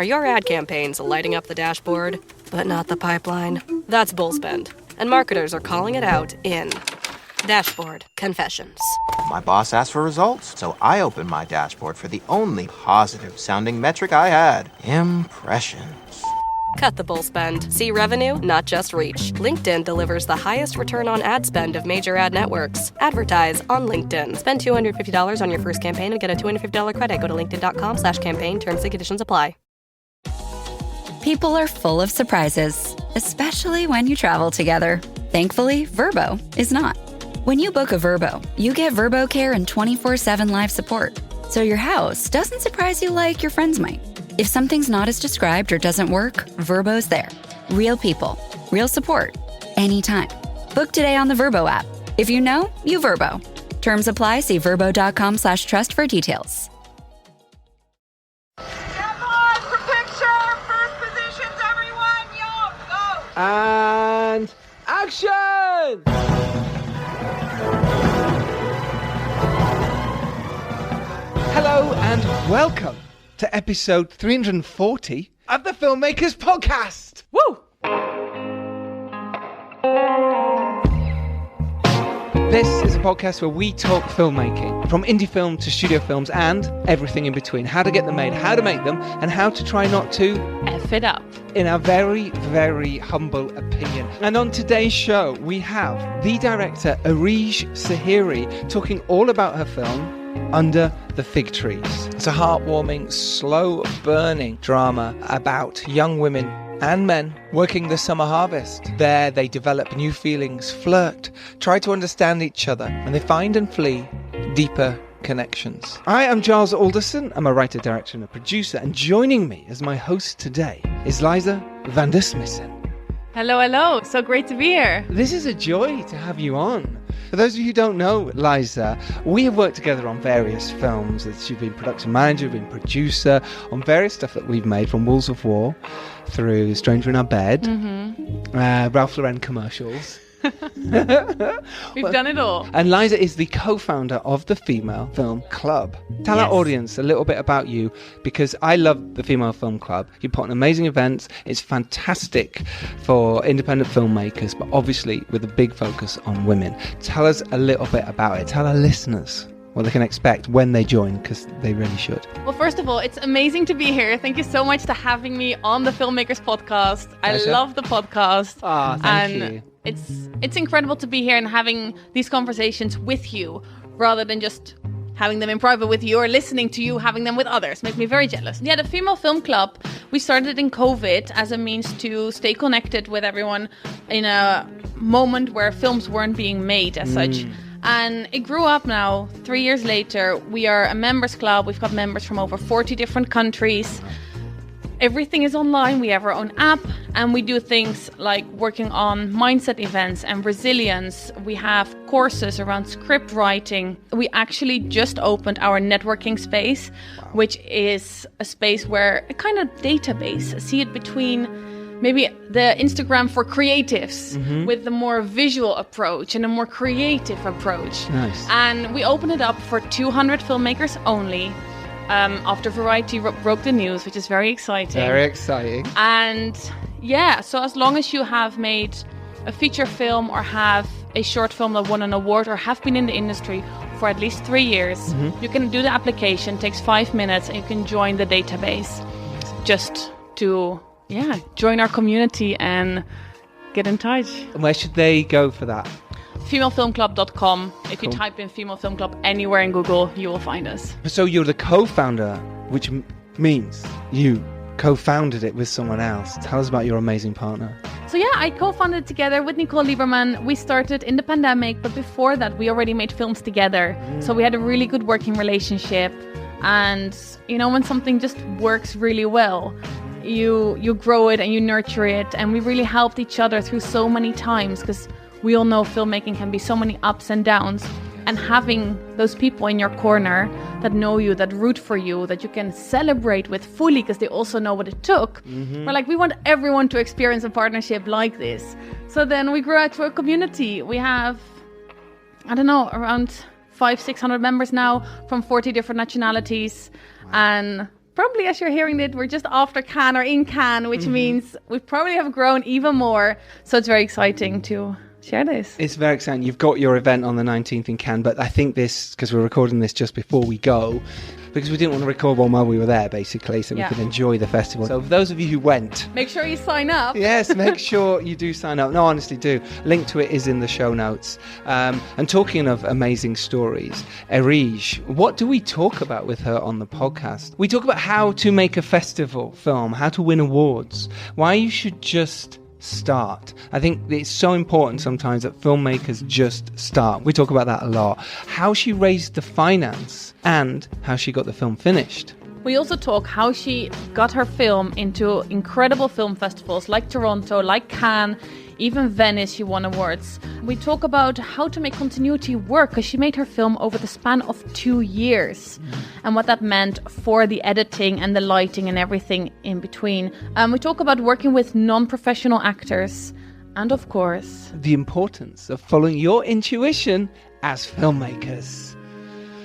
Are your ad campaigns lighting up the dashboard, but not the pipeline? That's bullspend, and marketers are calling it out in Dashboard Confessions. My boss asked for results, so I opened my dashboard for the only positive-sounding metric I had: impressions. Cut the bull spend. See revenue, not just reach. LinkedIn delivers the highest return on ad spend of major ad networks. Advertise on LinkedIn. Spend $250 on your first campaign and get a $250 credit. Go to linkedin.com/campaign. Terms and conditions apply. People are full of surprises, especially when you travel together. Thankfully, Vrbo is not. When you book a Vrbo, you get Vrbo Care and 24/7 live support. So your house doesn't surprise you like your friends might. If something's not as described or doesn't work, Vrbo's there. Real people, real support, anytime. Book today on the Vrbo app. If you know, you Vrbo. Terms apply. See vrbo.com/trust for details. Come on for picture! First positions, everyone! Yo, go! And action! Hello and welcome to episode 340 of the Filmmakers podcast. Woo! This is a podcast where we talk filmmaking, from indie film to studio films and everything in between. How to get them made, how to make them, and how to try not to F it up. In our very, very humble opinion. And on today's show, we have the director, Erige Sehiri, talking all about her film, Under the Fig Trees. It's a heartwarming, slow-burning drama about young women and men working the summer harvest. There they develop new feelings, flirt, try to understand each other, and they find and flee deeper connections. I am Giles Alderson. I'm a writer, director, and a producer, and joining me as my host today is Liza van der Smissen. Hello, hello. So great to be here. This is a joy to have you on. For those of you who don't know Liza, we have worked together on various films. You've been production manager, you've been producer, on various stuff that we've made, from Wolves of War through Stranger in Our Bed, Ralph Lauren commercials. We've done it all. And Liza is the co-founder of the Female Film Club. Tell our audience a little bit about you, because I love the Female Film Club. You put on amazing events. It's fantastic for independent filmmakers, but obviously with a big focus on women. Tell us a little bit about it. Tell our listeners what they can expect when they join, because they really should. Well, first of all, it's amazing to be here. Thank you so much for having me on the Filmmakers podcast. Pleasure. I love the podcast. Thank you. It's incredible to be here and having these conversations with you, rather than just having them in private with you or listening to you having them with others. Makes me very jealous. Yeah, the Female Film Club, we started in COVID as a means to stay connected with everyone in a moment where films weren't being made as such. And it grew up now. 3 years later, we are a members club. We've got members from over 40 different countries. Everything is online. We have our own app, and we do things like working on mindset events and resilience. We have courses around script writing. We actually just opened our networking space, which is a space where a kind of database, see it between maybe the Instagram for creatives with the more visual approach and a more creative approach. Nice. And we open it up for 200 filmmakers only. After Variety broke the news, which is very exciting. Very exciting. And yeah, so as long as you have made a feature film or have a short film that won an award or have been in the industry for at least 3 years, you can do the application. It takes 5 minutes and you can join the database just to join our community and get in touch. And where should they go for that? Femalefilmclub.com. If you Cool. type in Female Film Club anywhere in Google, you will find us. So you're the co-founder, which means you co-founded it with someone else. Tell us about your amazing partner. So yeah, I co-founded together with Nicole Lieberman. We started in the pandemic, but before that, we already made films together. So we had a really good working relationship. And you know, when something just works really well, you grow it and you nurture it. And we really helped each other through so many times, because we all know filmmaking can be so many ups and downs. And having those people in your corner that know you, that root for you, that you can celebrate with fully because they also know what it took. We're like, we want everyone to experience a partnership like this. So then we grew out to a community. We have, I don't know, around 500-600 members now from 40 different nationalities. And probably as you're hearing it, we're just after Cannes or in Cannes, which means we probably have grown even more. So it's very exciting to share this. It's very exciting. You've got your event on the 19th in Cannes, but I think this, because we're recording this just before we go, because we didn't want to record one while we were there, basically, so we could enjoy the festival. So for those of you who went... Make sure you sign up. Yes, make sure you do sign up. No, honestly, do. Link to it is in the show notes. And talking of amazing stories, Erige, what do we talk about with her on the podcast? We talk about how to make a festival film, how to win awards, why you should just start. I think it's so important sometimes that filmmakers just start. We talk about that a lot. How she raised the finance and how she got the film finished. We also talk how she got her film into incredible film festivals like Toronto, like Cannes, even Venice. She won awards. We talk about how to make continuity work, because she made her film over the span of 2 years and what that meant for the editing and the lighting and everything in between. We talk about working with non-professional actors and, of course, the importance of following your intuition as filmmakers.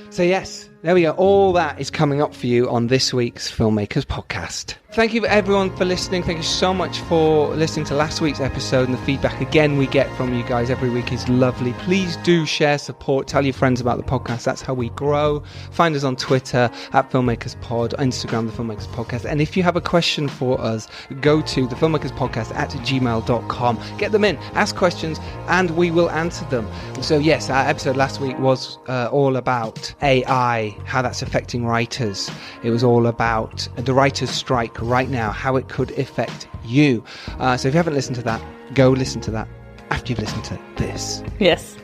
So yes, there we go. All that is coming up for you on this week's Filmmakers podcast. Thank you everyone for listening. Thank you so much for listening to last week's episode, and the feedback again we get from you guys every week is lovely. Please do share, support, tell your friends about the podcast. That's how we grow. Find us on Twitter at FilmmakersPod, Instagram the Filmmakers Podcast. And if you have a question for us, go to the Filmmakerspodcast at gmail.com. Get them in, ask questions, and we will answer them. So yes, our episode last week was all about AI, how that's affecting writers. It was all about the writers' strike right now, how it could affect you. So if you haven't listened to that, go listen to that after you've listened to this. Yes,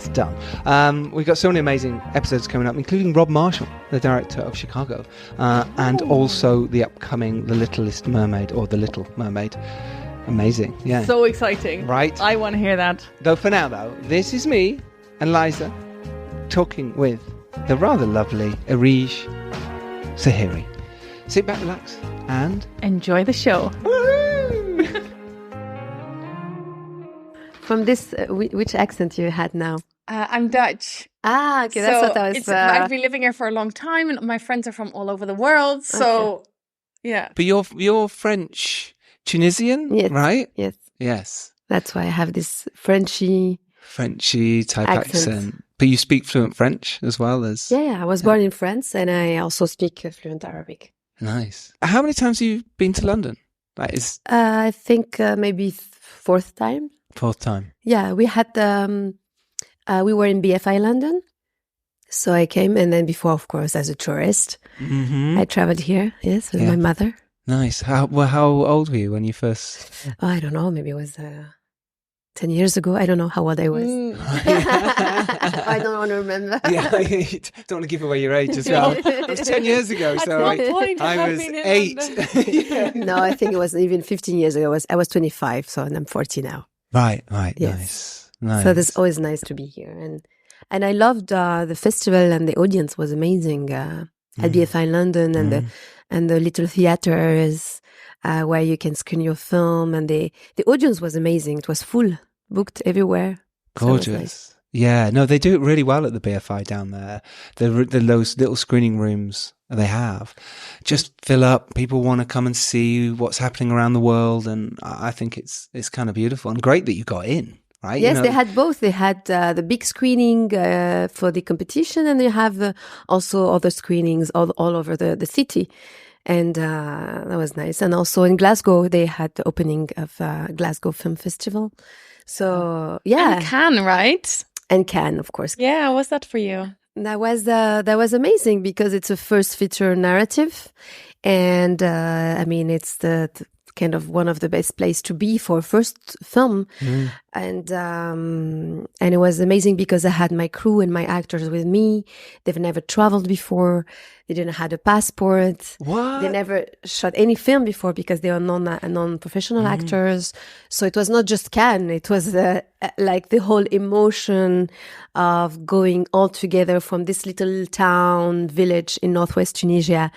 done. We've got so many amazing episodes coming up, including Rob Marshall, the director of Chicago, and also the upcoming The Littlest Mermaid, or The Little Mermaid. Amazing, yeah. So exciting. Right? I want to hear that. Though for now, though, this is me and Liza talking with the rather lovely Erige Sehiri. Sit back, relax, and enjoy the show. From this, which accent you had now? I'm Dutch. Ah, okay, that's what I was... I've been living here for a long time, and my friends are from all over the world, so, yeah. But you're French Tunisian, yes, right? Yes. That's why I have this Frenchy type accent. But you speak fluent French as well as... Yeah, I was born in France, and I also speak fluent Arabic. Nice. How many times have you been to London? I think maybe fourth time. Fourth time. Yeah, we had we were in BFI London, so I came, and then before, of course, as a tourist, I traveled here. Yes, with my mother. Nice. How old were you when you first? Oh, I don't know. Maybe it was 10 years ago. I don't know how old I was. I don't want to remember. Yeah, you don't want to give away your age as well. It was 10 years ago, so I was 8. No, I think it was even 15 years ago. I was 25, so and I'm 40 now. Right. Yes. Nice. So it's always nice to be here, and I loved the festival, and the audience was amazing at BFI London, and the little theaters where you can screen your film, and the audience was amazing. It was full, booked everywhere. Gorgeous. So nice. Yeah, no, they do it really well at the BFI down there. Those little screening rooms they have just fill up. People want to come and see what's happening around the world, and I think it's kind of beautiful and great that you got in. Right? Yes, they had both. They had the big screening for the competition, and they have also other screenings all over the city. And that was nice. And also in Glasgow, they had the opening of Glasgow Film Festival. So, yeah. And Cannes, right? And Cannes, of course. Yeah, how was that for you? That was amazing because it's a first feature narrative. And, I mean, it's the kind of one of the best place to be for first film. And it was amazing because I had my crew and my actors with me. They've never traveled before. They didn't have a passport. What? They never shot any film before because they are non-professional actors. So it was not just Cannes. It was like the whole emotion of going all together from this little town, village in northwest Tunisia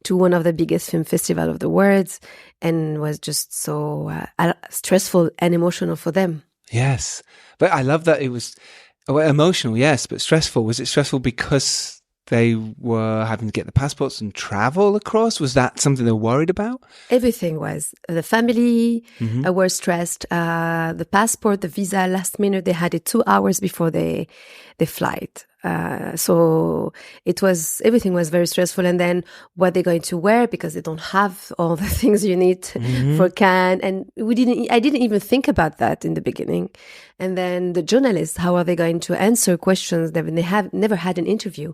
to one of the biggest film festivals of the world, and was just so stressful and emotional for them. Yes. But I love that it was emotional, yes, but stressful. Was it stressful because they were having to get the passports and travel across? Was that something they were worried about? Everything was. The family were stressed. The passport, the visa, last minute, they had it 2 hours before the flight. So everything was very stressful. And then what they're going to wear, because they don't have all the things you need for Cannes. And I didn't even think about that in the beginning. And then the journalists, how are they going to answer questions that they have never had an interview?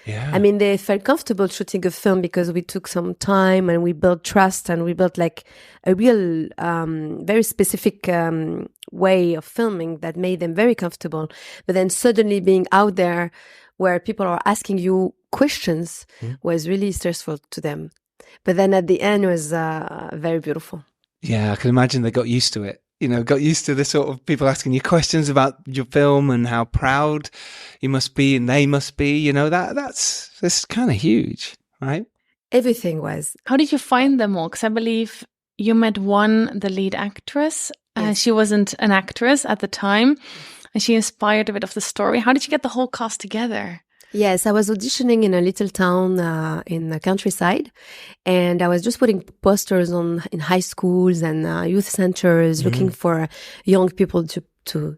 Yeah. I mean, they felt comfortable shooting a film because we took some time and we built trust and we built like a real, very specific way of filming that made them very comfortable. But then suddenly being out there where people are asking you questions was really stressful to them. But then at the end it was very beautiful. Yeah, I can imagine they got used to it. Got used to the sort of people asking you questions about your film and how proud you must be and they must be. That's kind of huge, right? Everything was. How did you find them all? Because I believe you met the lead actress. Yes. She wasn't an actress at the time, and she inspired a bit of the story. How did you get the whole cast together? Yes, I was auditioning in a little town in the countryside, and I was just putting posters in high schools and youth centers, looking for young people to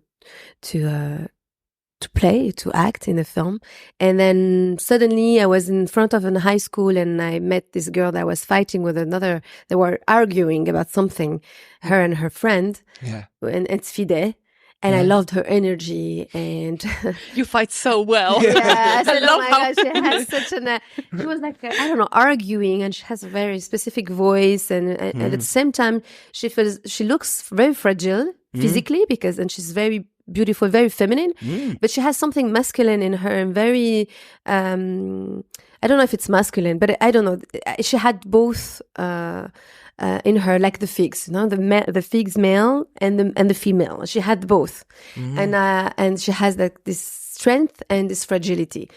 play, to act in a film. And then suddenly I was in front of a high school and I met this girl that was fighting with another. They were arguing about something, her and her friend. Yeah. And it's Fide. And I loved her energy and You fight so well. yeah, I said, love oh my how- God, she has such she was like, I don't know, arguing, and she has a very specific voice. And at the same time, she looks very fragile physically and she's very beautiful, very feminine, but she has something masculine in her and very, I don't know if it's masculine, but I don't know. She had both, in her, like the figs, the figs male and the female. She had both, and she has like this strength and this fragility.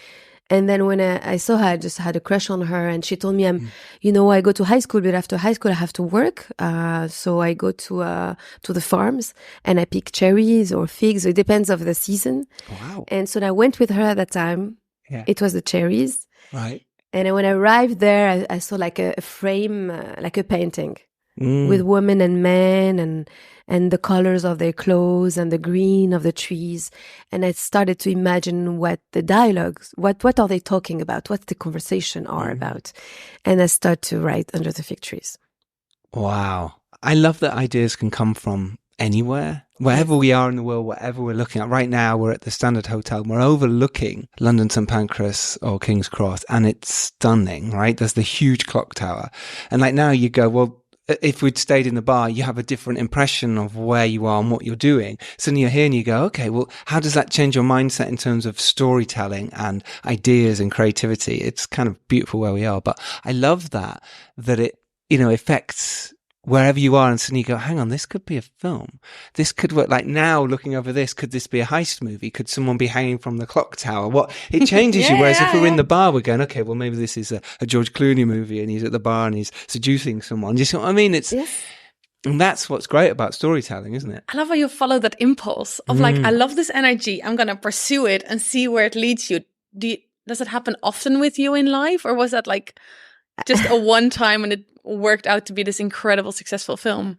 And then when I saw her, I just had a crush on her, and she told me, I go to high school, but after high school I have to work. So I go to the farms and I pick cherries or figs. It depends of the season. Wow. And so I went with her at that time. Yeah. It was the cherries. Right. And when I arrived there, I saw like a frame, like a painting with women and men and the colors of their clothes and the green of the trees. And I started to imagine what the dialogues, what are they talking about? What the conversation are about? And I started to write Under the Fig Trees. Wow. I love that ideas can come from anywhere, wherever we are in the world, whatever we're looking at. Right now, we're at the Standard Hotel. We're overlooking London St Pancras or King's Cross, and it's stunning, right? There's the huge clock tower. And like now you go, well, if we'd stayed in the bar, you have a different impression of where you are and what you're doing. Suddenly you're here and you go, okay, well, how does that change your mindset in terms of storytelling and ideas and creativity? It's kind of beautiful where we are. But I love that it, affects wherever you are, and suddenly you go, hang on, this could be a film. This could work. Like now, looking over this, could this be a heist movie? Could someone be hanging from the clock tower? What it changes you. Whereas if we're in the bar, we're going, okay, well, maybe this is a George Clooney movie, and he's at the bar and he's seducing someone. Do you see what I mean? And that's what's great about storytelling, isn't it? I love how you follow that impulse of like, I love this energy. I'm going to pursue it and see where it leads you. Does it happen often with you in life, or was that like just a one time and it worked out to be this incredible, successful film?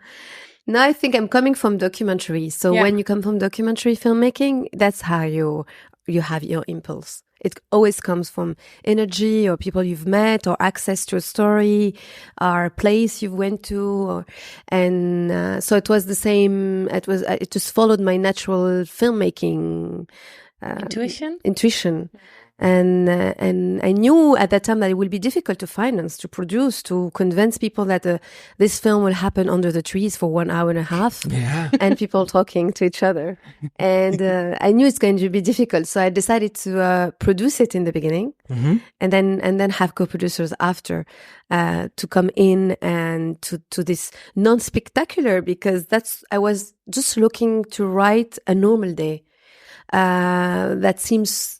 No, I think I'm coming from documentary. So when you come from documentary filmmaking, that's how you have your impulse. It always comes from energy or people you've met or access to a story or a place you went to. So it was the same. It just followed my natural filmmaking intuition. And I knew at that time that it would be difficult to finance, to produce, to convince people that this film will happen under the trees for 1 hour and a half, and people talking to each other. And I knew it's going to be difficult, so I decided to produce it in the beginning, and then have co-producers after to come in and to this non-spectacular, because I was just looking to write a normal day that seems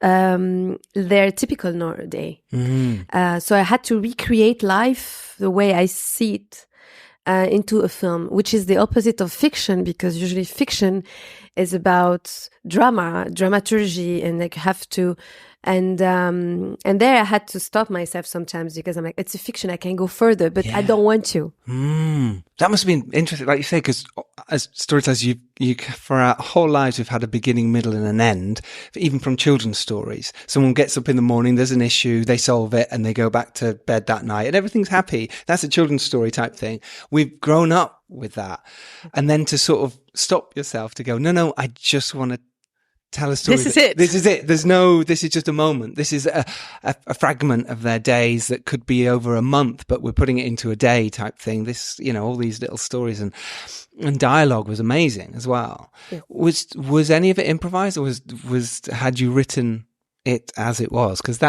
their typical day. So I had to recreate life the way I see it into a film, which is the opposite of fiction, because usually fiction is about dramaturgy, and like you have to And there I had to stop myself sometimes because I'm like, it's a fiction, I can go further, but I don't want to. That must have been interesting, like you say, because as storytellers, you for our whole lives we've had a beginning, middle, and an end. Even from children's stories, someone gets up in the morning, there's an issue, they solve it, and they go back to bed that night, and everything's happy. That's a children's story type thing. We've grown up with that, and then to sort of stop yourself to go, no, I just want to tell a story. This is it. This is it. This is just a moment. This is a fragment of their days that could be over a month, but we're putting it into a day type thing. This, all these little stories and dialogue was amazing as well. Yeah. Was any of it improvised, or had you written it as it was? Because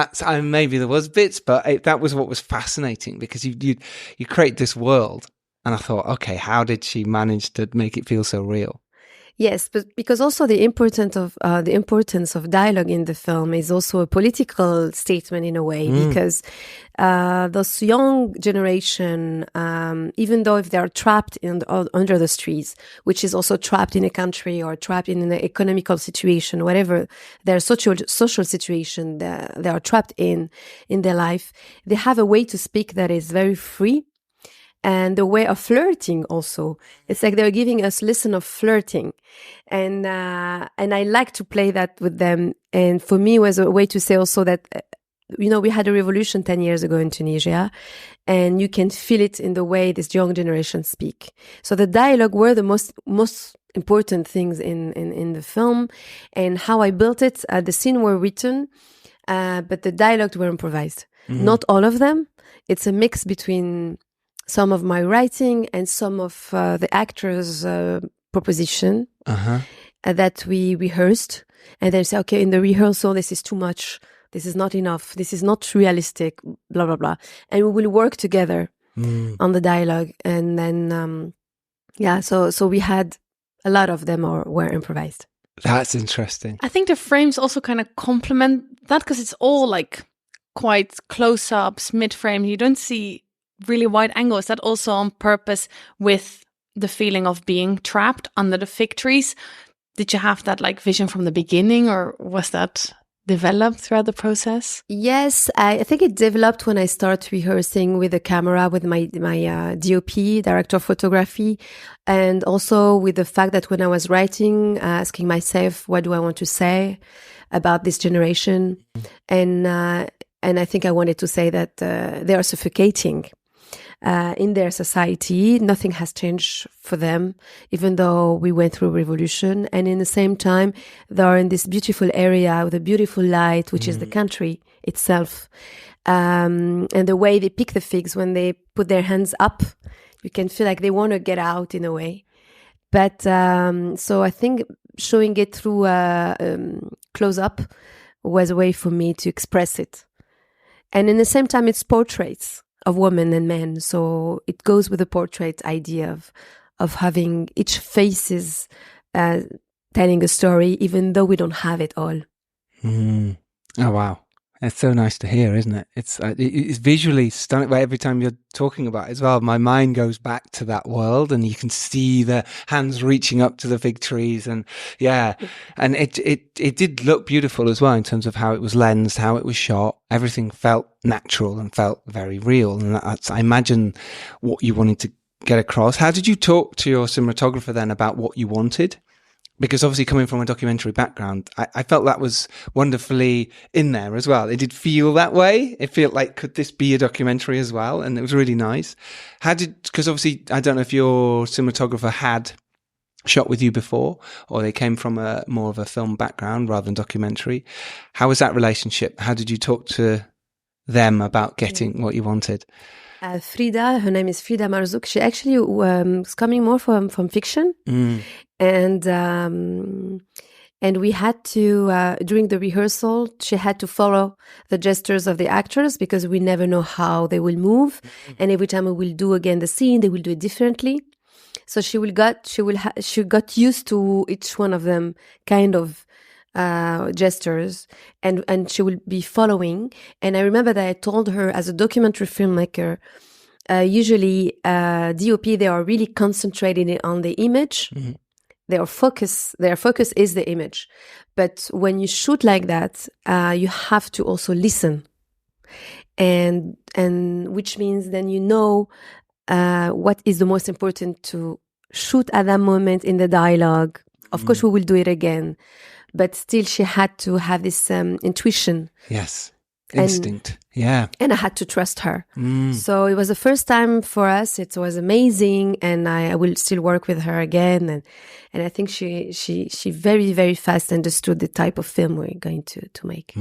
maybe there was bits, but that was what was fascinating, because you create this world, and I thought, okay, how did she manage to make it feel so real? Yes, but because also the importance of dialogue in the film is also a political statement in a way, because those young generation, even though if they are trapped under the streets, which is also trapped in a country or trapped in an economical situation, whatever their social situation they are trapped in their life, they have a way to speak that is very free. And the way of flirting also. It's like they're giving us lesson of flirting. And I like to play that with them. And for me, it was a way to say also that, we had a revolution 10 years ago in Tunisia, and you can feel it in the way this young generation speak. So the dialogue were the most important things in the film, and how I built it. The scenes were written, but the dialogues were improvised. Not all of them. It's a mix between some of my writing and some of the actors' proposition that we rehearsed, and then say, okay, in the rehearsal, this is too much, this is not enough, this is not realistic, blah blah blah, and we will work together on the dialogue, and then so we had a lot of them were improvised. That's interesting. I think the frames also kind of complement that, because it's all like quite close-ups, mid-frame. You don't see really wide angles. That also on purpose with the feeling of being trapped under the fig trees. Did you have that like vision from the beginning, or was that developed throughout the process? Yes, I think it developed when I started rehearsing with the camera, with my DOP, director of photography, and also with the fact that when I was writing, asking myself, what do I want to say about this generation? And I think I wanted to say that they are suffocating in their society. Nothing has changed for them, even though we went through a revolution. And in the same time, they are in this beautiful area with a beautiful light, which is the country itself. And the way they pick the figs, when they put their hands up, you can feel like they want to get out in a way. But so I think showing it through close up was a way for me to express it. And in the same time, it's portraits of women and men, so it goes with the portrait idea of having each faces telling a story, even though we don't have it all. Oh wow, it's so nice to hear, isn't it? It's visually stunning. But every time you're talking about it as well, my mind goes back to that world, and you can see the hands reaching up to the fig trees, and and it did look beautiful as well in terms of how it was lensed, how it was shot. Everything felt natural and felt very real, and that's, I imagine, what you wanted to get across. How did you talk to your cinematographer then about what you wanted? Because obviously coming from a documentary background, I felt that was wonderfully in there as well. It did feel that way. It felt like, could this be a documentary as well? And it was really nice. Because obviously, I don't know if your cinematographer had shot with you before, or they came from more of a film background rather than documentary. How was that relationship? How did you talk to them about getting what you wanted? Frida, her name is Frida Marzouk. She actually was coming more from fiction. And we had to, during the rehearsal, she had to follow the gestures of the actors, because we never know how they will move. And every time we will do again the scene, they will do it differently. So she got used to each one of them kind of gestures, and she will be following. And I remember that I told her, as a documentary filmmaker, usually DOP, they are really concentrated on the image. their focus is the image. But when you shoot like that, you have to also listen, and which means then what is the most important to shoot at that moment in the dialogue. Of course, we will do it again, but still, she had to have this intuition. Yes. Instinct. Yeah. And I had to trust her. So it was the first time for us. It was amazing. And I will still work with her again. And I think she very, very fast understood the type of film we're going to make.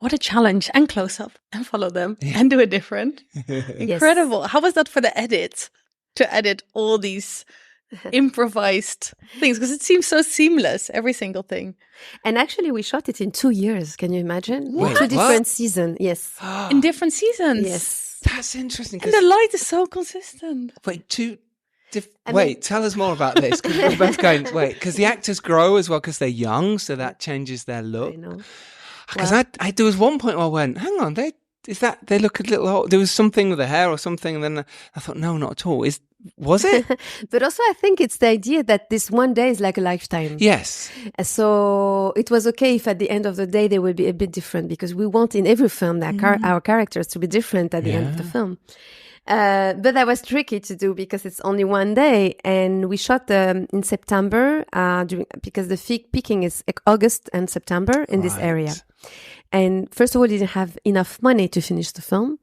What a challenge. And close up and follow them and do it different. Incredible. Yes. How was that for the edit? To edit all these improvised things, because it seems so seamless, every single thing. And actually we shot it in 2 years. Can you imagine? Wait, 2 different seasons. Yes. In different seasons. Yes. That's interesting. And the light is so consistent. Wait, tell us more about this, because we're both going, because the actors grow as well, because they're young, so that changes their look. I know. Because there was one point where I went, hang on, they look a little old. There was something with the hair or something, and then I thought, no, not at all. Was it? But also I think it's the idea that this one day is like a lifetime. Yes. So it was okay if at the end of the day they will be a bit different, because we want in every film that our characters to be different at the end of the film. But that was tricky to do because it's only one day, and we shot in September because the picking is August and September in this area. And first of all, we didn't have enough money to finish the film.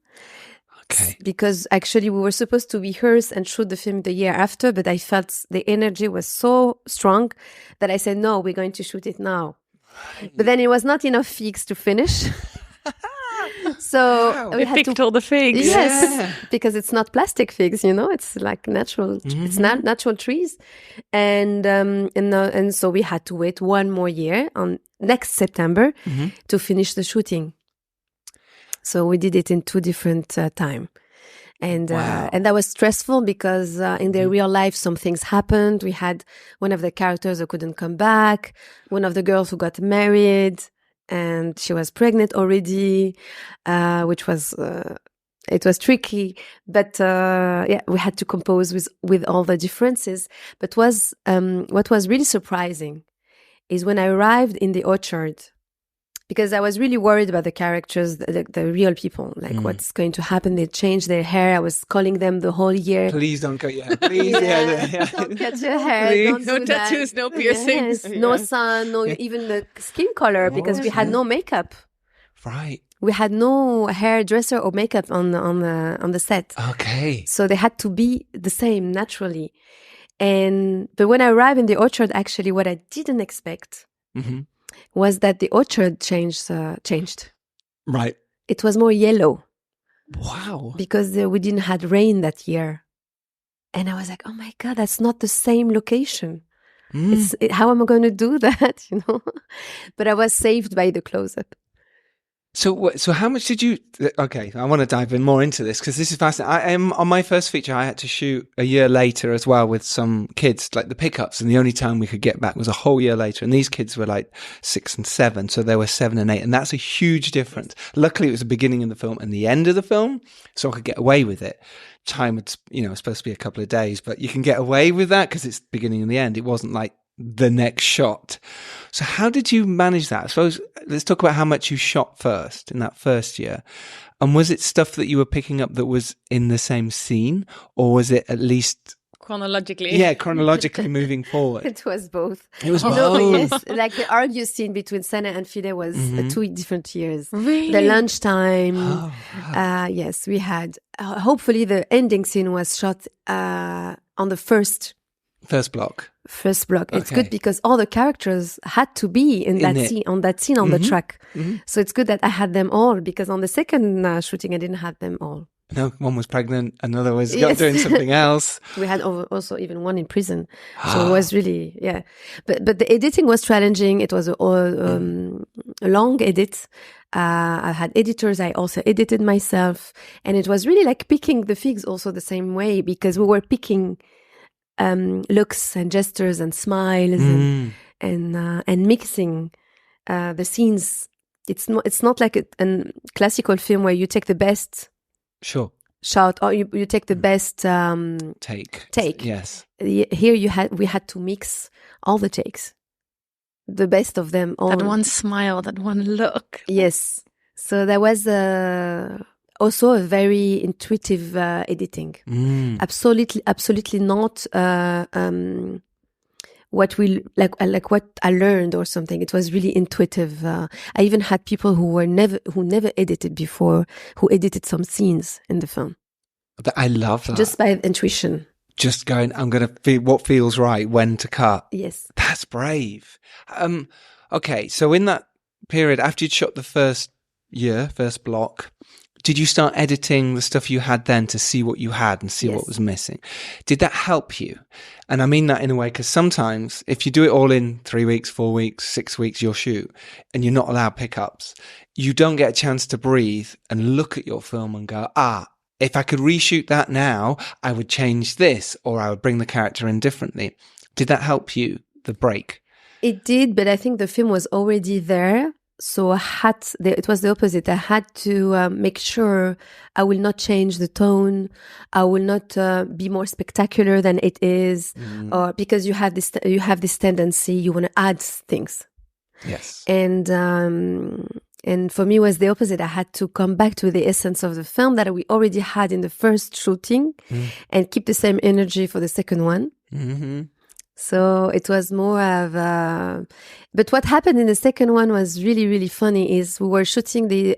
Okay. Because actually we were supposed to rehearse and shoot the film the year after, but I felt the energy was so strong that I said, no, we're going to shoot it now. Right. But then it was not enough figs to finish. So we had picked all the figs. Yes, because it's not plastic figs, it's like natural. It's not natural trees, and so we had to wait 1 more year on next September to finish the shooting. So we did it in 2 different time. And that was stressful because in their real life, some things happened. We had one of the characters who couldn't come back, one of the girls who got married, and she was pregnant already, which was, it was tricky. But we had to compose with all the differences. But what was really surprising is when I arrived in the orchard, because I was really worried about the characters, the real people, like what's going to happen. They changed their hair. I was calling them the whole year. Please don't cut your hair. Please, don't cut your hair. Don't no do tattoos, that. no piercings. Yes. No sun, no even the skin color, because we had no makeup. Right. We had no hairdresser or makeup on the set. Okay. So they had to be the same naturally. But when I arrived in the orchard, actually, what I didn't expect was that the orchard changed. Right. It was more yellow. Wow. Because we didn't had rain that year. And I was like, oh my God, that's not the same location. How am I going to do that? But I was saved by the close-up. So how much did you... Okay, I want to dive in more into this because this is fascinating. On my first feature, I had to shoot a year later as well with some kids, like the pickups, and the only time we could get back was a whole year later. And these kids were like 6 and 7, so they were 7 and 8, and that's a huge difference. Luckily, it was the beginning of the film and the end of the film, so I could get away with it. Time was, supposed to be a couple of days, but you can get away with that because it's the beginning and the end. It wasn't like the next shot. So how did you manage that? I suppose let's talk about how much you shot first in that first year. And was it stuff that you were picking up that was in the same scene, or was it at least chronologically? Yeah, chronologically moving forward. It was both. It was both. Yes, like the argue scene between Sana and Fide was 2 different years. Really? The lunchtime. Yes, we had. Hopefully, the ending scene was shot on the first block. It's good because all the characters had to be in that scene on the track. So it's good that I had them all, because on the second shooting I didn't have them all. No, one was pregnant, another was doing something else. We had also even one in prison. So it was really, But the editing was challenging. It was a long edit. I had editors. I also edited myself. And it was really like picking the figs also the same way, because we were picking looks and gestures and smiles and mixing the scenes. It's not like a classical film where you take the best shot, or you take the best Take. Yes. Here we had to mix all the takes, the best of them all. That one smile, that one look. Yes. So there was also a very intuitive editing. Absolutely not what we like what I learned or something. It was really intuitive. I even had people who never edited before, who edited some scenes in the film. I love that. Just by intuition. Just going, I'm going to feel what feels right, when to cut. Yes. That's brave. Okay, so in that period, after you'd shot the first block, did you start editing the stuff you had then to see what you had and see what was missing? Did that help you? And I mean that in a way, because sometimes if you do it all in 3 weeks, 4 weeks, 6 weeks, your shoot, and you're not allowed pickups, you don't get a chance to breathe and look at your film and go, if I could reshoot that now, I would change this, or I would bring the character in differently. Did that help you, the break? It did, but I think the film was already there. So it was the opposite. I had to make sure I will not change the tone. I will not be more spectacular than it is, or because you have this tendency, you want to add things. Yes. And for me, it was the opposite. I had to come back to the essence of the film that we already had in the first shooting, and keep the same energy for the second one. Mm-hmm. So it was more of but what happened in the second one was really, really funny. Is we were shooting the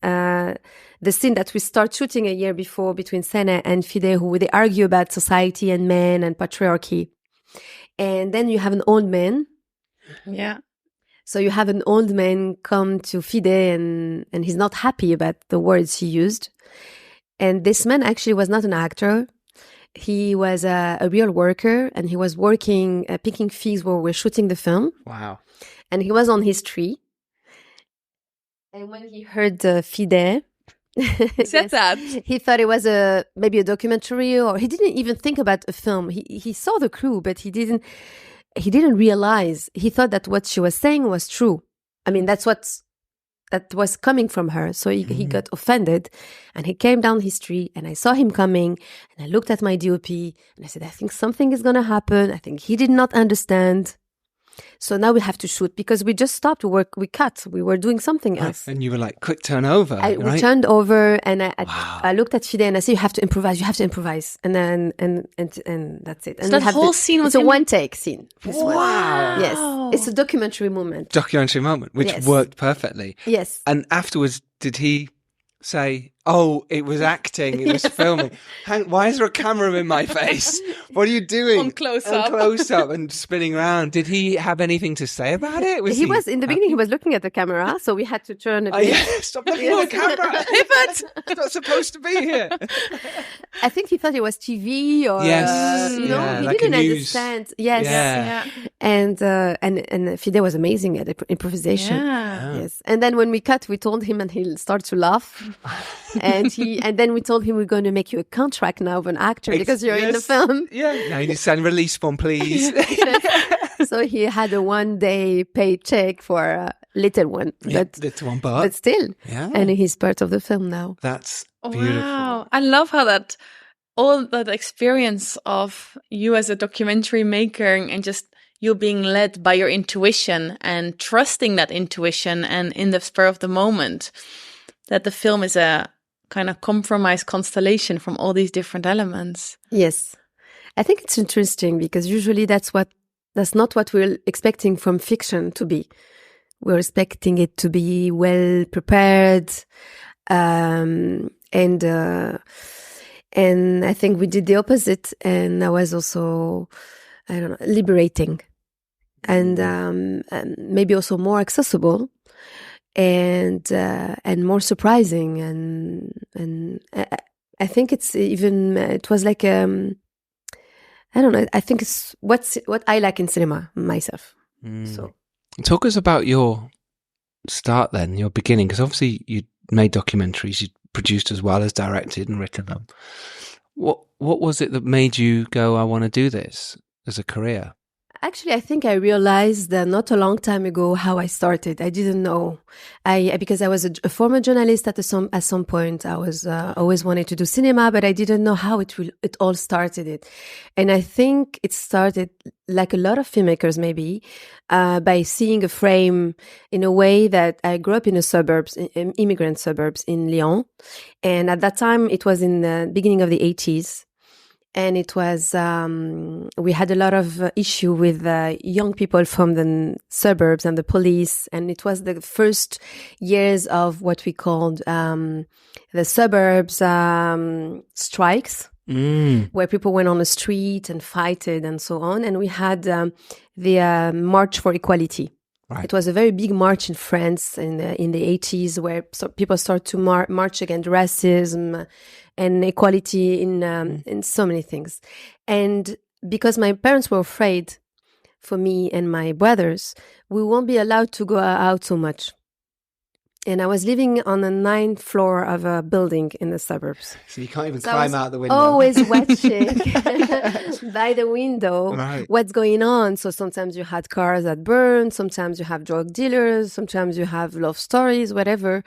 scene that we start shooting a year before between Senna and Fide, who they argue about society and men and patriarchy. And then you have an old man. Yeah. So you have an old man come to Fide and he's not happy about the words he used. And this man actually was not an actor. He was a real worker, and he was working, picking figs while we're shooting the film. Wow. And he was on his tree. And when he heard Fide, said that. He thought it was maybe a documentary, or he didn't even think about a film. He saw the crew, but he didn't realize. He thought that what she was saying was true. I mean, that was coming from her. So he got offended, and he came down his street, and I saw him coming, and I looked at my DOP, and I said, I think something is going to happen. I think he did not understand. So now we have to shoot, because we just stopped work. We cut. We were doing something else. And you were like, quick turn over. We turned over, and I looked at Fide, and I said, you have to improvise. And then, and that's it. And so that whole scene was a one-take scene. Wow. Yes. It's a documentary moment. Which worked perfectly. Yes. And afterwards, did he say, it was acting, it was filming? Why is there a camera in my face? What are you doing? On close up and spinning around. Did he have anything to say about it? He was in the beginning. He was looking at the camera, so we had to turn it. Stop looking at the camera. Pivot. It's not supposed to be here. I think he thought it was TV, or he like didn't understand. Yes, yeah. And Fide was amazing at improvisation. Yeah. Yes, and then when we cut, we told him, and he'll start to laugh. and then we told him, we're going to make you a contract now of an actor because you're in the film. Yeah. Now you need to sign a release form, please. So he had a 1-day paycheck for a little one. But still. Yeah. And he's part of the film now. That's beautiful. Wow. I love how all that experience of you as a documentary maker and just you being led by your intuition and trusting that intuition, and in the spur of the moment, that the film is a kind of compromise constellation from all these different elements. Yes. I think it's interesting, because usually that's not what we're expecting from fiction to be. We're expecting it to be well prepared, and I think we did the opposite, and that was also, I don't know, liberating, and maybe also more accessible, and more surprising, and I think it was like I don't know. I think it's what I like in cinema myself. So, talk us about your start then, your beginning, because obviously you made documentaries, you produced as well as directed and written them. What was it that made you go, I want to do this as a career? Actually, I think I realized not a long time ago how I started. I didn't know. Because I was a former journalist at some point. I was always wanted to do cinema, but I didn't know how it all started. And I think it started, like a lot of filmmakers maybe, by seeing a frame in a way that I grew up in the suburbs, in immigrant suburbs in Lyon. And at that time, it was in the beginning of the 80s. And it was, we had a lot of issue with young people from the suburbs and the police. And it was the first years of what we called the suburbs strikes, where people went on the street and fighted and so on. And we had the March for Equality. Right. It was a very big march in France in the 80s, where people started to march against racism and equality in so many things. And because my parents were afraid for me and my brothers, we won't be allowed to go out so much. And I was living on the 9th floor of a building in the suburbs. So you can't even climb out the window. Always watching by the window what's going on. So sometimes you had cars that burn, sometimes you have drug dealers, sometimes you have love stories, whatever.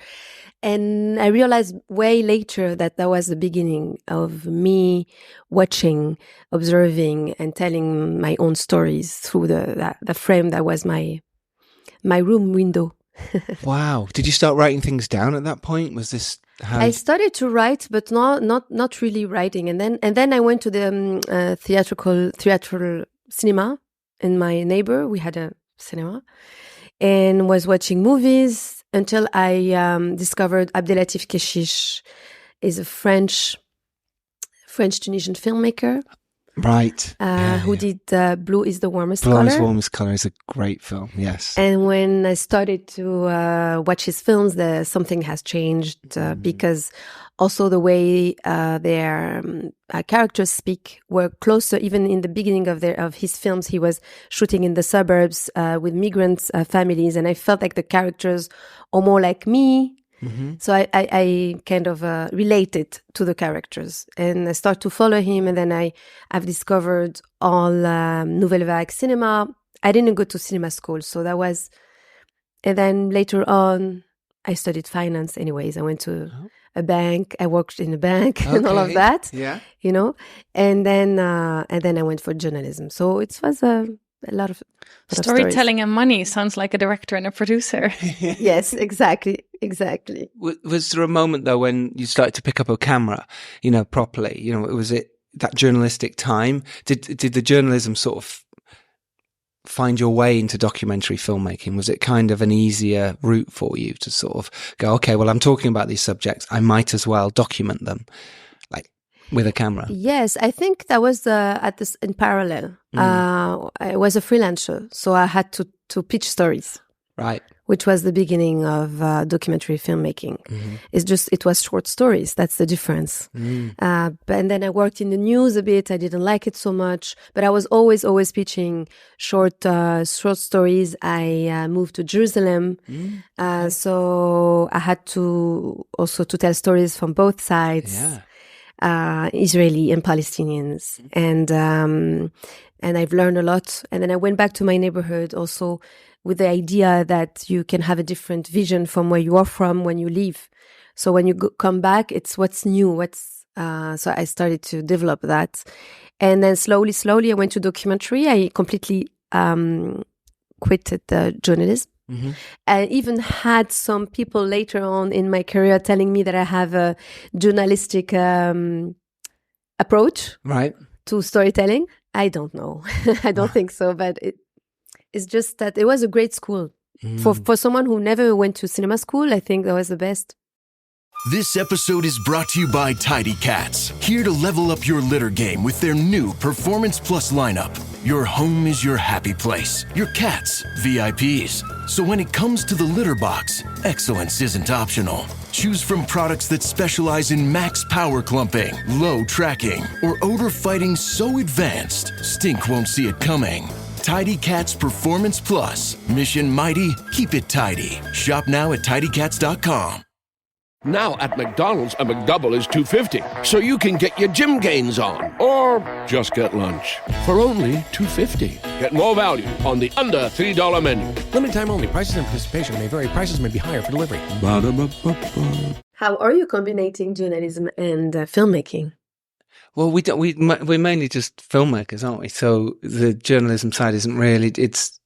And I realized way later that was the beginning of me watching, observing, and telling my own stories through the frame that was my room window. Wow. Did you start writing things down at that point? Was this how I started to write, but not really writing. And then I went to the theatrical cinema in my neighbor. We had a cinema and was watching movies until I discovered Abdelatif Kechiche is a French Tunisian filmmaker. Right. Who did Blue is the Warmest Blue Color. is the Warmest Color is a great film, yes. And when I started to watch his films, something has changed because also the way their characters speak were closer. Even in the beginning of his films, he was shooting in the suburbs with migrant families, and I felt like the characters are more like me. Mm-hmm. So I kind of related to the characters, and I started to follow him. And then I've discovered all Nouvelle Vague cinema. I didn't go to cinema school, so that was. And then later on, I studied finance. Anyways, I went to a bank. I worked in a bank and all of that. Yeah, And then I went for journalism. So it was a lot of storytelling and money sounds like a director and a producer. Yes, exactly. Was there a moment though when you started to pick up a camera, properly? Was it that journalistic time? Did the journalism sort of find your way into documentary filmmaking? Was it kind of an easier route for you to sort of go, okay, well, I'm talking about these subjects, I might as well document them, like with a camera? Yes, I think that was in parallel. I was a freelancer, so I had to pitch stories. Right. Which was the beginning of documentary filmmaking. Mm-hmm. It was short stories. That's the difference. And then I worked in the news a bit. I didn't like it so much, but I was always pitching short stories. I moved to Jerusalem. So I had to tell stories from both sides. Yeah. Israeli and Palestinians. And I've learned a lot. And then I went back to my neighborhood also with the idea that you can have a different vision from where you are from when you leave. So when you come back, it's what's new, so I started to develop that. And then slowly, I went to documentary. I completely quitted the journalism. Mm-hmm. I even had some people later on in my career telling me that I have a journalistic approach to storytelling. I don't know. I don't think so, but it's just that it was a great school. For someone who never went to cinema school, I think that was the best. This episode is brought to you by Tidy Cats, here to level up your litter game with their new Performance Plus lineup. Your home is your happy place, your cats, VIPs. So when it comes to the litter box, excellence isn't optional. Choose from products that specialize in max power clumping, low tracking, or odor fighting so advanced, stink won't see it coming. Tidy Cats Performance Plus. Mission mighty, keep it tidy. Shop now at tidycats.com. Now at McDonald's, a McDouble is $2.50, so you can get your gym gains on, or just get lunch for only $2.50. Get more value on the under $3 menu. Limited time only. Prices and participation may vary. Prices may be higher for delivery. Ba-da-ba-ba-ba. How are you combining journalism and filmmaking? Well, we're mainly just filmmakers, aren't we? So the journalism side isn't really, it's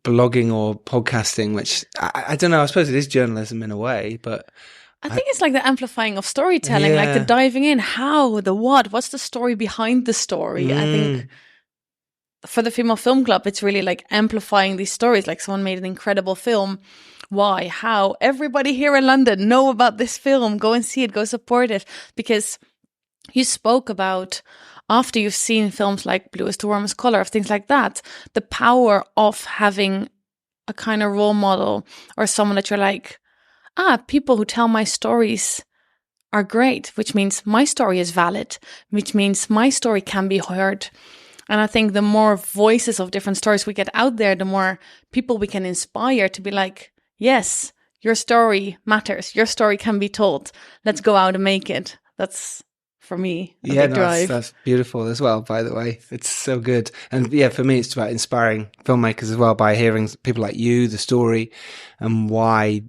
blogging or podcasting, which I don't know, I suppose it is journalism in a way, but I think it's like the amplifying of storytelling, like the diving in, how, the what's the story behind the story. I think for the Female Film Club, it's really like amplifying these stories. Like someone made an incredible film. Why? How? Everybody here in London know about this film. Go and see it. Go support it. Because you spoke about, after you've seen films like Blue is the Warmest Color, of things like that, the power of having a kind of role model or someone that you're like, people who tell my stories are great, which means my story is valid, which means my story can be heard. And I think the more voices of different stories we get out there, the more people we can inspire to be like, yes, your story matters. Your story can be told. Let's go out and make it. That's, for me, a big drive. That's beautiful as well, by the way. It's so good. And yeah, for me, it's about inspiring filmmakers as well by hearing people like you, the story, and why.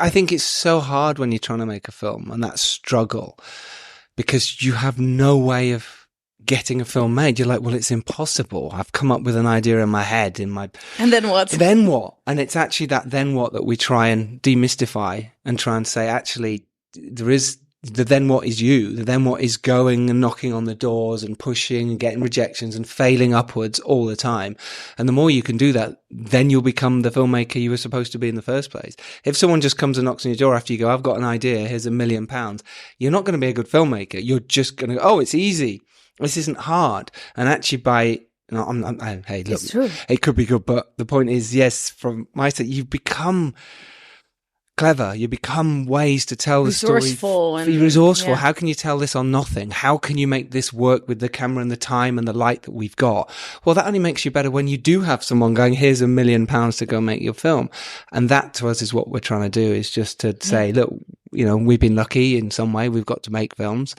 I think it's so hard when you're trying to make a film and that struggle, because you have no way of getting a film made. You're like, well, it's impossible. I've come up with an idea in my head, and then what? Then what? And it's actually that then what that we try and demystify and try and say, actually, there is the then what is you, the then what is going and knocking on the doors and pushing and getting rejections and failing upwards all the time. And the more you can do that, then you'll become the filmmaker you were supposed to be in the first place. If someone just comes and knocks on your door after you go, I've got an idea, here's £1 million, you're not going to be a good filmmaker. You're just going to go, oh, it's easy. This isn't hard. And actually hey, look, it's true. It could be good, but the point is, yes, from my side, you become clever. You become ways to tell the story. Resourceful. Yeah. How can you tell this on nothing? How can you make this work with the camera and the time and the light that we've got? Well, that only makes you better when you do have someone going, here's £1 million to go make your film. And that to us is what we're trying to do, is just to say, look, we've been lucky in some way. We've got to make films.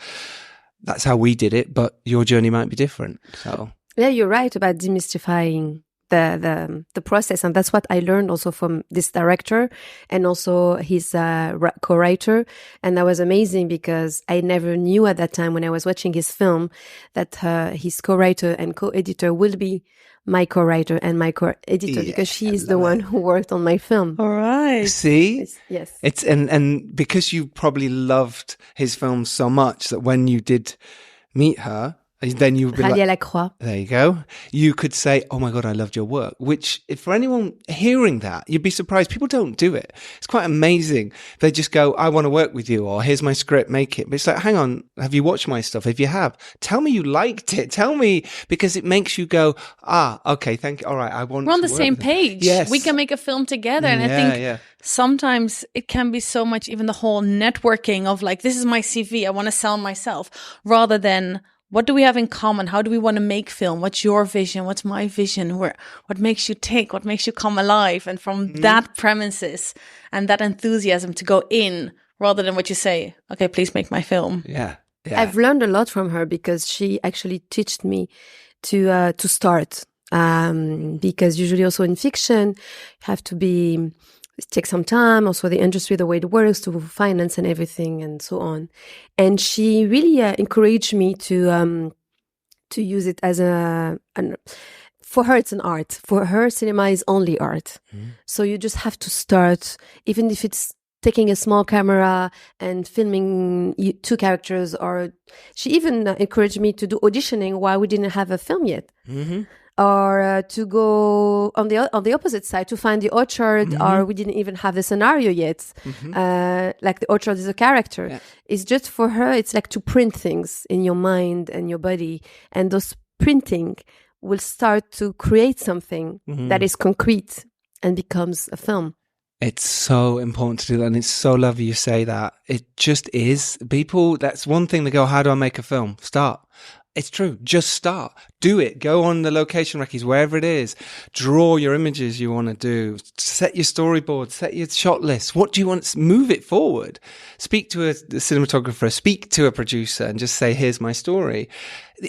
That's how we did it, but your journey might be different. So yeah, you're right about demystifying the process, and that's what I learned also from this director and also his co-writer. And that was amazing, because I never knew at that time when I was watching his film that his co-writer and co-editor will be my co-writer and my co-editor, because she is the one who worked on my film. All right. See? Yes. It's and because you probably loved his film so much that when you did meet her, then you would be Lacroix. There you go. You could say, oh my God, I loved your work. Which, if for anyone hearing that, you'd be surprised. People don't do it. It's quite amazing. They just go, I want to work with you, or here's my script, make it. But it's like, hang on, have you watched my stuff? If you have, tell me you liked it. Tell me, because it makes you go, okay, thank you. All right, I want. We're on to the work same with them. page. Yes. We can make a film together. And I think sometimes it can be so much, even the whole networking of like, this is my CV, I want to sell myself, rather than, what do we have in common? How do we want to make film? What's your vision? What's my vision? What makes you tick? What makes you come alive? And from that premises and that enthusiasm to go in, rather than what you say, okay, please make my film. Yeah. I've learned a lot from her, because she actually taught me to start. Because usually also in fiction, you have to take some time, also the industry, the way it works, to finance and everything and so on. And she really encouraged me to use it as for her, it's an art. For her, cinema is only art. So you just have to start, even if it's taking a small camera and filming 2 characters, or she even encouraged me to do auditioning while we didn't have a film yet. Or to go on the opposite side to find the orchard, or we didn't even have the scenario yet. Like the orchard is a character. Yeah. It's just, for her, it's like to print things in your mind and your body, and those printing will start to create something that is concrete and becomes a film. It's so important to do that, and it's so lovely you say that. It just is. People, that's one thing, they go, how do I make a film? Start. It's true. Just start. Do it. Go on the location recce's, wherever it is. Draw your images you want to do. Set your storyboard. Set your shot list. What do you want? Move it forward. Speak to a cinematographer. Speak to a producer and just say, here's my story.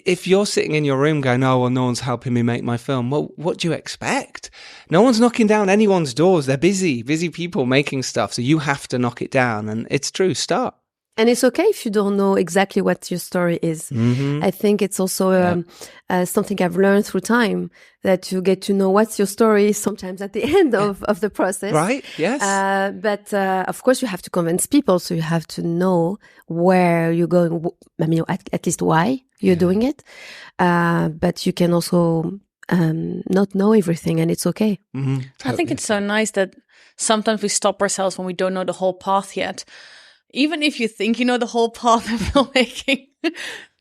If you're sitting in your room going, oh, well, no one's helping me make my film. Well, what do you expect? No one's knocking down anyone's doors. They're busy people making stuff. So you have to knock it down. And it's true. Start. And it's okay if you don't know exactly what your story is. Mm-hmm. I think it's also something I've learned through time, that you get to know what's your story sometimes at the end of the process. Right, yes. But of course, you have to convince people. So you have to know where you're going, I mean, at least why you're doing it. But you can also not know everything, and it's okay. Mm-hmm. I think it's so nice that sometimes we stop ourselves when we don't know the whole path yet. Even if you think you know the whole path of filmmaking,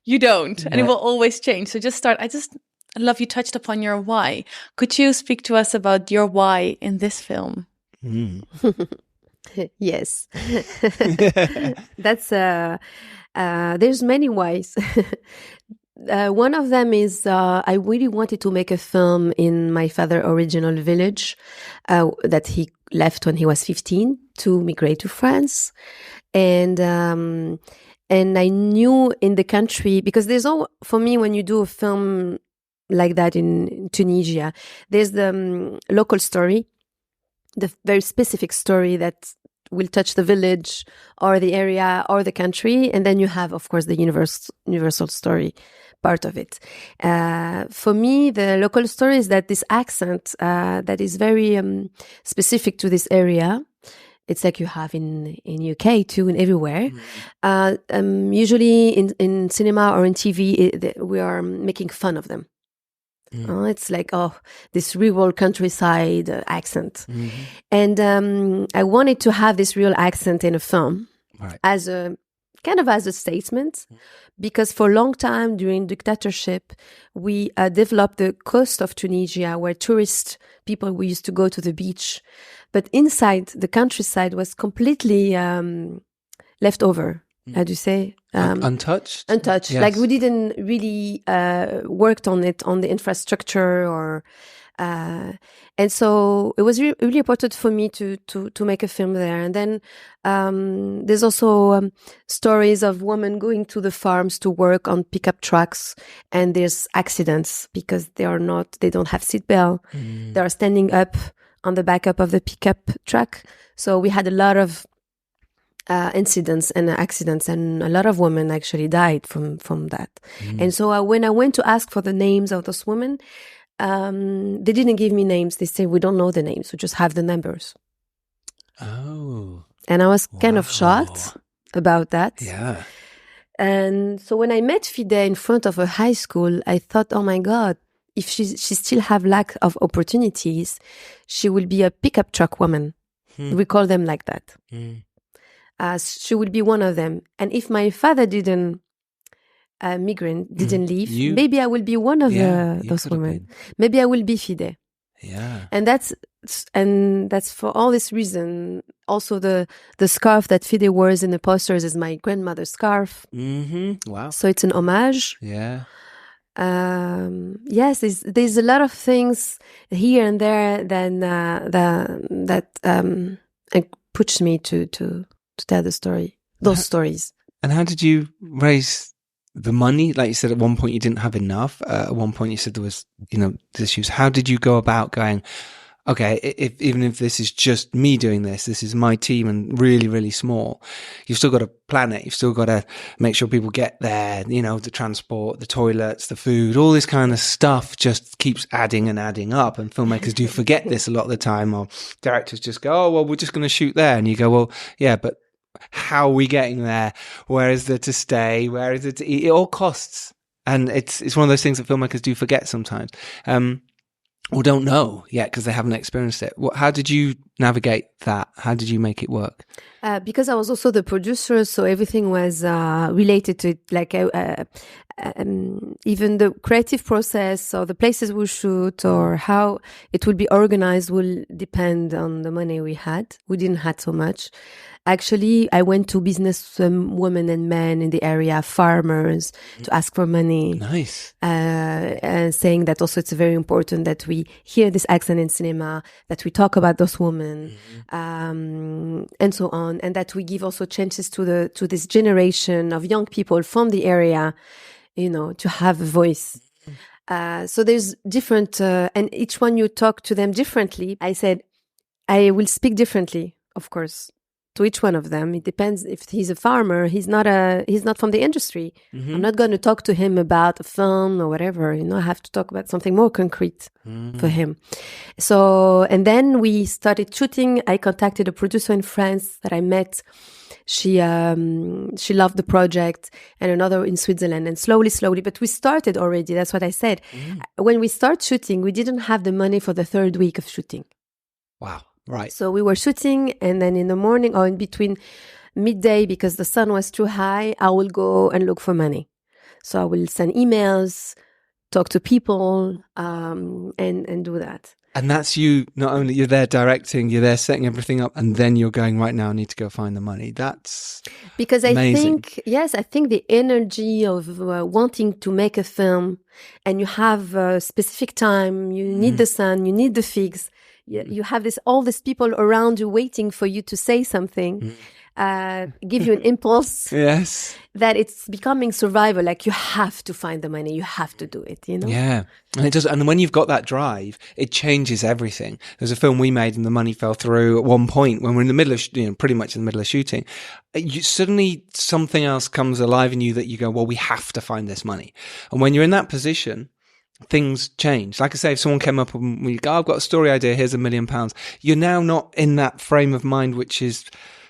you don't, and it will always change. So just start. I love you touched upon your why. Could you speak to us about your why in this film? Yes. That's there's many whys. One of them is I really wanted to make a film in my father's original village that he left when he was 15 to migrate to France. And I knew in the country, because for me, when you do a film like that in Tunisia, there's the local story, the very specific story that will touch the village or the area or the country. And then you have, of course, the universal story part of it. For me, the local story is that this accent that is very specific to this area. It's like you have in UK too, and everywhere. Usually in cinema or in TV, we are making fun of them. It's like, this rural countryside accent. And I wanted to have this real accent in a film as a kind of as a statement, because for a long time during dictatorship, we developed the coast of Tunisia where tourist people we used to go to the beach. But inside the countryside was completely left over. How do you say? Untouched? Untouched. Yes. Like we didn't really worked on it, on the infrastructure or... and so it was really important for me to make a film there. And then there's also stories of women going to the farms to work on pickup trucks, and there's accidents because they don't have seatbelt. They are standing up on the backup of the pickup truck. So we had a lot of incidents and accidents, and a lot of women actually died from that. And so when I went to ask for the names of those women, they didn't give me names. They say, we don't know the names. We just have the numbers. Oh. And I was kind of shocked about that. Yeah. And so when I met Fide in front of a high school, I thought, oh my God, if she still have lack of opportunities, she will be a pickup truck woman. We call them like that. She would be one of them. And if my father didn't didn't leave, maybe I will be one of those women. Maybe I will be Fide. Yeah. And that's for all this reason. Also, the scarf that Fide wears in the posters is my grandmother's scarf. Wow. So it's an homage. Yeah. Yes, there's a lot of things here and there that pushed me to tell the story, those stories. And how did you raise the money? Like you said, at one point you didn't have enough. At one point you said there was, issues. How did you go about going, okay, even if this is just me doing this is my team and really, really small, you've still got to plan it. You've still got to make sure people get there, the transport, the toilets, the food, all this kind of stuff just keeps adding and adding up. And filmmakers do forget this a lot of the time, or directors just go, oh, well, we're just going to shoot there. And you go, well, yeah, but how are we getting there? Where is there to stay? Where is it to eat? It all costs. And it's one of those things that filmmakers do forget sometimes. Or don't know yet because they haven't experienced it. How did you navigate that? How did you make it work? Because I was also the producer, so everything was related to it. Like even the creative process or the places we shoot or how it will be organized will depend on the money we had. We didn't have so much. Actually, I went to business women and men in the area, farmers, to ask for money. Nice. And saying that also it's very important that we hear this accent in cinema, that we talk about those women, and so on, and that we give also chances to this generation of young people from the area, to have a voice. So there's different, and each one you talk to them differently. I said, I will speak differently, of course, to each one of them. It depends. If he's a farmer, he's not from the industry. I'm not going to talk to him about a film or whatever. I have to talk about something more concrete for him. So, and then we started shooting. I contacted a producer in France that I met. She loved the project, and another in Switzerland, and slowly, but we started already. That's what I said. When we start shooting, we didn't have the money for the third week of shooting. Wow. Right. So we were shooting, and then in the morning or in between midday, because the sun was too high, I will go and look for money. So I will send emails, talk to people, and do that. And that's you, not only you're there directing, you're there setting everything up, and then you're going, right now I need to go find the money. That's because amazing. I think the energy of wanting to make a film, and you have a specific time, you need the sun, you need the figs. You have all these people around you waiting for you to say something, give you an impulse. Yes. That it's becoming survival. Like you have to find the money, you have to do it, Yeah. And it does. And when you've got that drive, it changes everything. There's a film we made and the money fell through at one point when we're in the middle of, pretty much in the middle of shooting. Suddenly something else comes alive in you that you go, well, we have to find this money. And when you're in that position, things change. Like I say, if someone came up and we go, I've got a story idea, here's £1 million. You're now not in that frame of mind, which is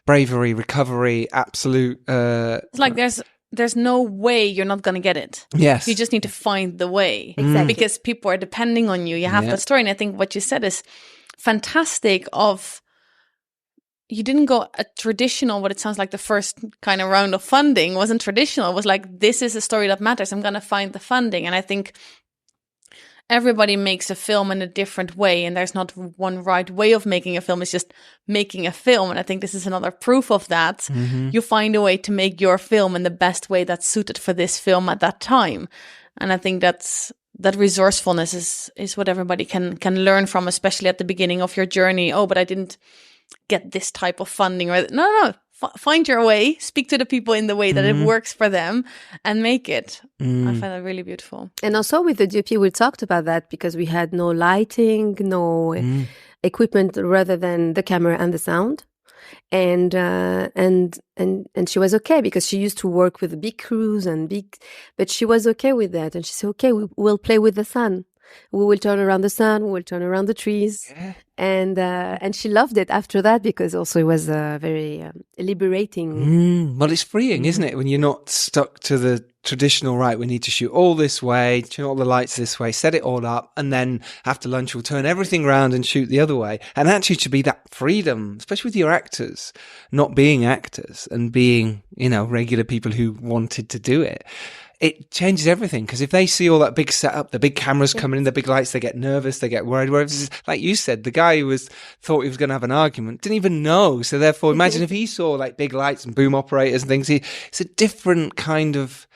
bravery, recovery, absolute. It's like there's no way you're not going to get it. Yes. You just need to find the way. Exactly. Because people are depending on you. You have that story. And I think what you said is fantastic you didn't go a traditional, what it sounds like the first kind of round of funding wasn't traditional. It was like, this is a story that matters. I'm going to find the funding. And I think everybody makes a film in a different way, and there's not one right way of making a film. It's just making a film. And I think this is another proof of that. You find a way to make your film in the best way that's suited for this film at that time. And I think that resourcefulness is what everybody can learn from, especially at the beginning of your journey. Oh, but I didn't get this type of funding. Or no. Find your way, speak to the people in the way that it works for them, and make it. I find that really beautiful. And also with the DOP, we talked about that because we had no lighting, no equipment rather than the camera and the sound. And she was okay because she used to work with big crews but she was okay with that. And she said, okay, we'll play with the sun. We will turn around the sun. We will turn around the trees. Yeah. And she loved it after that because also it was very liberating. Well, it's freeing, isn't it? When you're not stuck to the traditional, right, we need to shoot all this way, turn all the lights this way, set it all up, and then after lunch we'll turn everything around and shoot the other way. And actually to be that freedom, especially with your actors, not being actors and being, regular people who wanted to do it. It changes everything because if they see all that big setup, the big cameras coming in, the big lights, they get nervous, they get worried. Whereas, like you said, the guy who thought he was going to have an argument didn't even know. So therefore, imagine if he saw like big lights and boom operators and things. It's a different kind of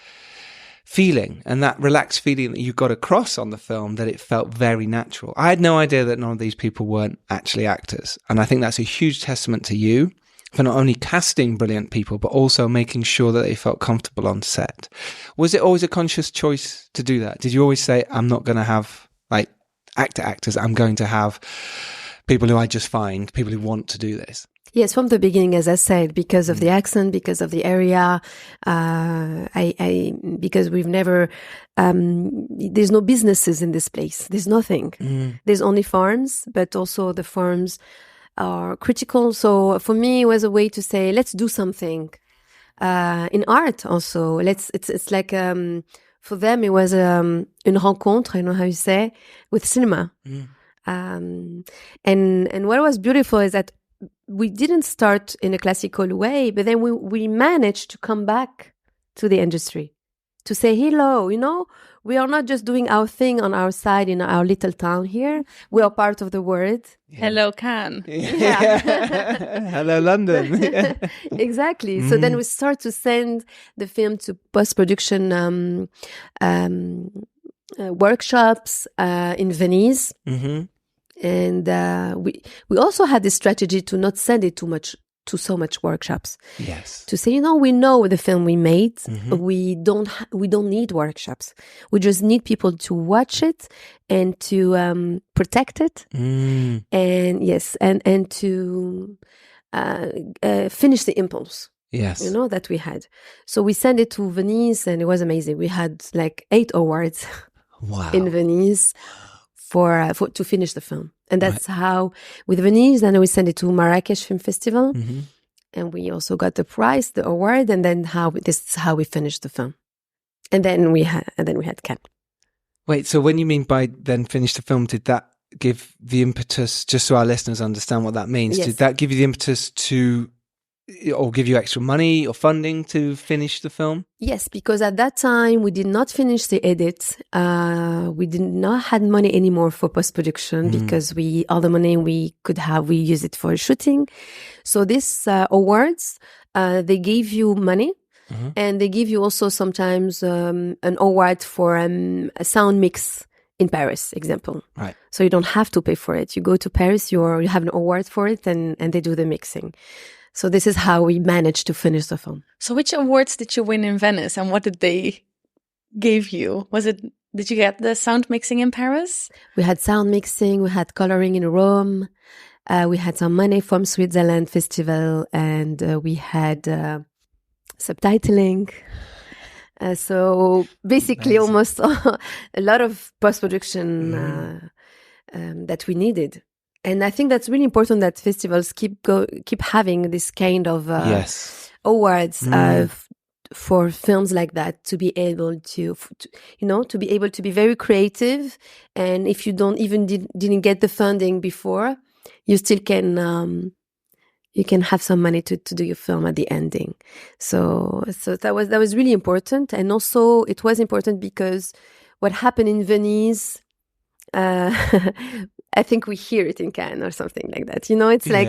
feeling, and that relaxed feeling that you got across on the film, that it felt very natural. I had no idea that none of these people weren't actually actors, and I think that's a huge testament to you for not only casting brilliant people, but also making sure that they felt comfortable on set. Was it always a conscious choice to do that? Did you always say, I'm not going to have like actors, I'm going to have people who I just find, people who want to do this? Yes, from the beginning, as I said, because of the accent, because of the area, because we've never, there's no businesses in this place. There's nothing. There's only farms, but also the farms are critical. So for me, it was a way to say, let's do something in art also. It's like for them, it was une rencontre, I don't know how you say, with cinema. And what was beautiful is that we didn't start in a classical way, but then we managed to come back to the industry, to say hello. We are not just doing our thing on our side in our little town here. We are part of the world. Hello, Cannes. Hello, London. Exactly. So then we start to send the film to post-production workshops in Venice. And we also had this strategy to not send it to so much workshops. Yes. To say, we know the film we made. We don't need workshops. We just need people to watch it and to protect it. And yes, and to finish the impulse. Yes. That we had. So we sent it to Venice and it was amazing. We had like 8 awards in Venice for to finish the film. And that's how, with Venice, then we sent it to Marrakesh Film Festival. And we also got the prize, the award, and then this is how we finished the film. And then we had Cannes. Wait, so when you mean by then finish the film, did that give the impetus, just so our listeners understand what that means, did that give you the impetus to, or give you extra money or funding to finish the film? Yes, because at that time we did not finish the edit. We did not have money anymore for post-production because all the money we could have, we use it for shooting. So these awards, they gave you money and they give you also sometimes an award for a sound mix in Paris, example. Right. So you don't have to pay for it. You go to Paris, you have an award for it and they do the mixing. So this is how we managed to finish the film. So which awards did you win in Venice and what did they give you? Did you get the sound mixing in Paris? We had sound mixing, we had coloring in Rome, we had some money from Switzerland Festival, and we had subtitling. So basically almost a lot of post-production that we needed. And I think that's really important that festivals keep having this kind of awards for films like that, to be able to be able to be very creative. And if you didn't get the funding before, you still can you can have some money to do your film at the ending. So that was really important. And also it was important because what happened in Venice, I think we hear it in Cannes or something like that. It's like,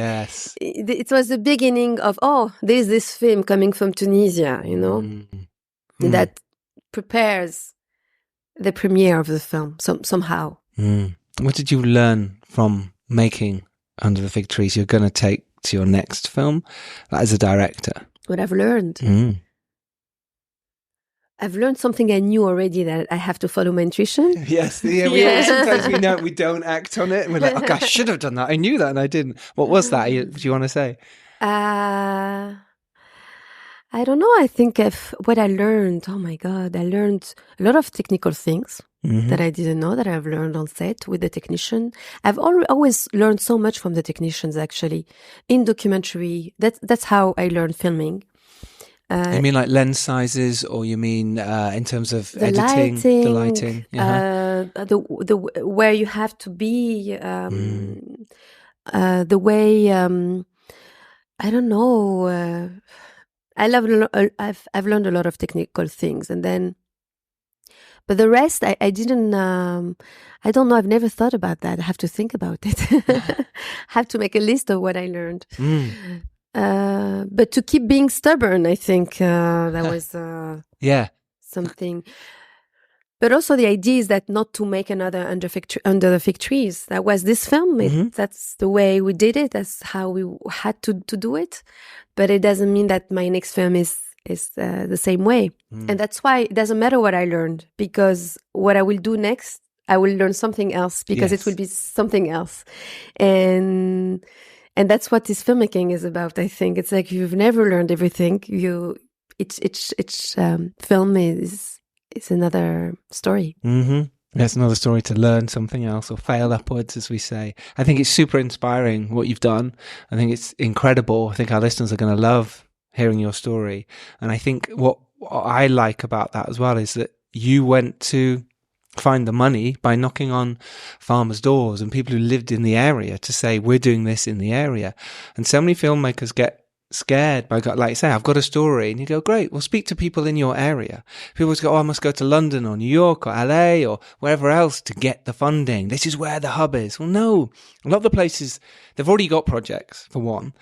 it was the beginning of, there's this film coming from Tunisia, that prepares the premiere of the film somehow. What did you learn from making Under the Fig Trees you're going to take to your next film as a director? What I've learned? I've learned something I knew already, that I have to follow my intuition. Yes. Sometimes we know we don't act on it. And we're like, okay, I should have done that. I knew that and I didn't. What was that? Do you want to say? I don't know. I think what I learned, oh my God, I learned a lot of technical things that I didn't know, that I've learned on set with the technician. I've always learned so much from the technicians, actually. In documentary, that's how I learned filming. You mean like lens sizes, or you mean in terms of editing, the lighting? The where you have to be, the way, I don't know. I've learned a lot of technical things, and then, but the rest I didn't. I don't know. I've never thought about that. I have to think about it. I have to make a list of what I learned. But to keep being stubborn, I think that was something. But also the idea is that not to make another Under the Fig Trees. That was this film. That's the way we did it. That's how we had to do it. But it doesn't mean that my next film is the same way. And that's why it doesn't matter what I learned, because what I will do next, I will learn something else, because it will be something else. And that's what this filmmaking is about, I think. It's like you've never learned everything. Each film is another story. It's another story to learn something else or fail upwards, as we say. I think it's super inspiring what you've done. I think it's incredible. I think our listeners are going to love hearing your story. And I think what I like about that as well is that you went to find the money by knocking on farmers' doors and people who lived in the area to say, we're doing this in the area. And so many filmmakers get scared by, like you say, I've got a story, and you go, great, well, speak to people in your area. People go, I must go to London or New York or LA or wherever else to get the funding. This is where the hub is. Well, no, a lot of the places, they've already got projects, for one.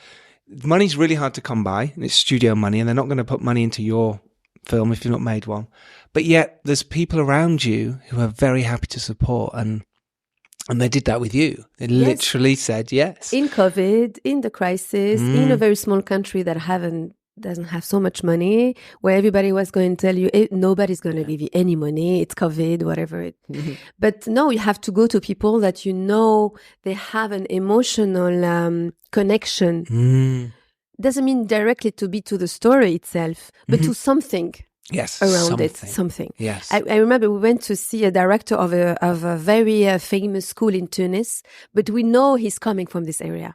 Money's really hard to come by, and it's studio money, and they're not going to put money into your film if you've not made one. But yet there's people around you who are very happy to support, and they did that with you. They literally said yes. In COVID, in the crisis, in a very small country that doesn't have so much money, where everybody was going to tell you, nobody's going to give you any money. It's COVID, whatever. But no, you have to go to people that you know they have an emotional connection. Doesn't mean directly to be to the story itself, but to something. Yes, around something. Yes, I remember we went to see a director of a very famous school in Tunis, but we know he's coming from this area,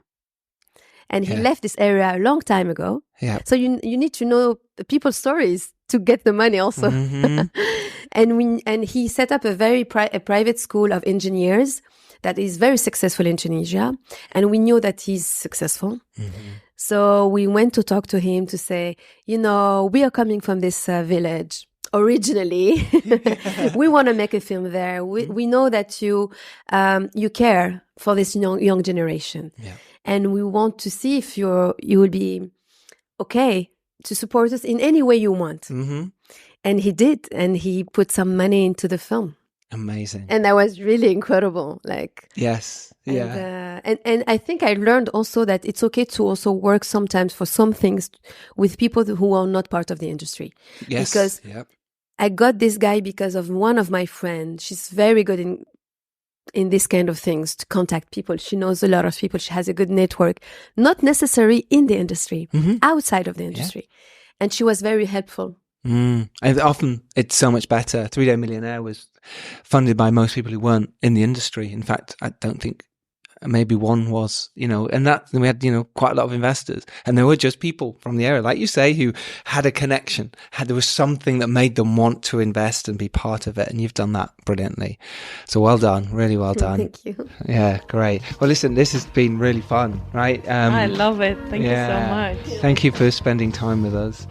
and he left this area a long time ago. Yeah. So you need to know the people's stories to get the money also. And he set up a very private school of engineers that is very successful in Tunisia, and we knew that he's successful. So we went to talk to him to say, we are coming from this village originally. We want to make a film there. We know that you care for this young generation. Yeah. And we want to see if you will be okay to support us in any way you want. And he did. And he put some money into the film. Amazing. And that was really incredible. Yes. Yeah. And I think I learned also that it's okay to also work sometimes for some things with people who are not part of the industry. Yes. Because I got this guy because of one of my friends. She's very good in this kind of things, to contact people. She knows a lot of people. She has a good network, not necessarily in the industry, outside of the industry. And she was very helpful. And often it's so much better. 3 Day Millionaire was funded by most people who weren't in the industry. In fact, I don't think maybe one was, and that we had, quite a lot of investors, and they were just people from the area, like you say, who had a connection, there was something that made them want to invest and be part of it. And you've done that brilliantly. So well done, really well done. Thank you. Yeah, great. Well, listen, this has been really fun, right? I love it. Thank you so much. Thank you for spending time with us.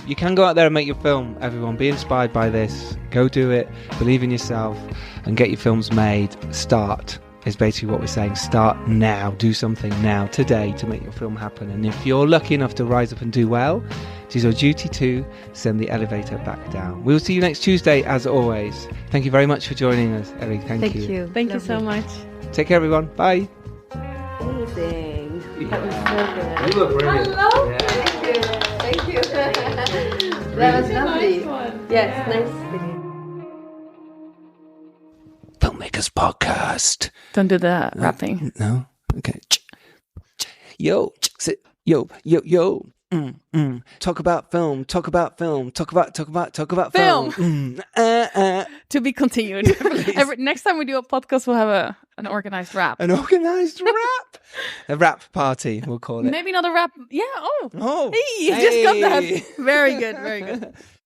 You can go out there and make your film, everyone. Be inspired by this. Go do it. Believe in yourself and get your films made. Start. Is basically what we're saying. Start now. Do something now, today, to make your film happen. And if you're lucky enough to rise up and do well, it is your duty to send the elevator back down. We'll see you next Tuesday, as always. Thank you very much for joining us, Erige. Thank you. Thank you so much. Take care, everyone. Bye. Amazing. Yeah. That was so good. You look brilliant. Hello. Yeah. Thank you. That was lovely. Yes, nice. Filmmakers podcast. Don't do the rapping. No? Okay. Yo. Talk about film. Talk about film. Talk about film. To be continued. Next time we do a podcast, we'll have an organized rap. An organized rap? A rap party, we'll call it. Maybe not a rap. Yeah. Oh. Hey, you just got that. Very good. Very good.